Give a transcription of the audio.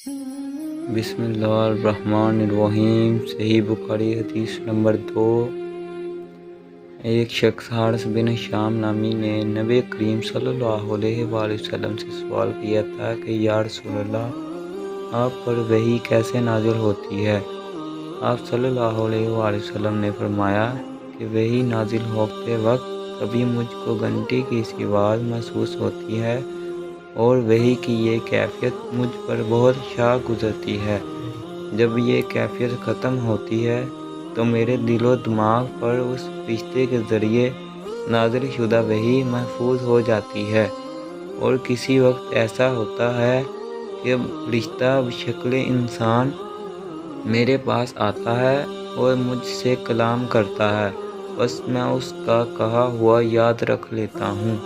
بسم اللہ الرحمن الرحیم۔ صحیح بخاری حدیث نمبر 2۔ ایک شخص حارث بن ہشام نامی نے نبی کریم صلی اللہ علیہ وآلہ وسلم سے سوال کیا تھا کہ یا رسول اللہ، آپ پر وحی کیسے نازل ہوتی ہے؟ آپ صلی اللہ علیہ وآلہ وسلم نے فرمایا کہ وحی نازل ہوتے وقت کبھی مجھ کو گھنٹی کی سی آواز محسوس ہوتی ہے اور وحی کی یہ کیفیت مجھ پر بہت شاہ گزرتی ہے۔ جب یہ کیفیت ختم ہوتی ہے تو میرے دل و دماغ پر اس فرشتے کے ذریعے نازل شدہ وحی محفوظ ہو جاتی ہے، اور کسی وقت ایسا ہوتا ہے کہ فرشتہ بشکل انسان میرے پاس آتا ہے اور مجھ سے کلام کرتا ہے، بس میں اس کا کہا ہوا یاد رکھ لیتا ہوں۔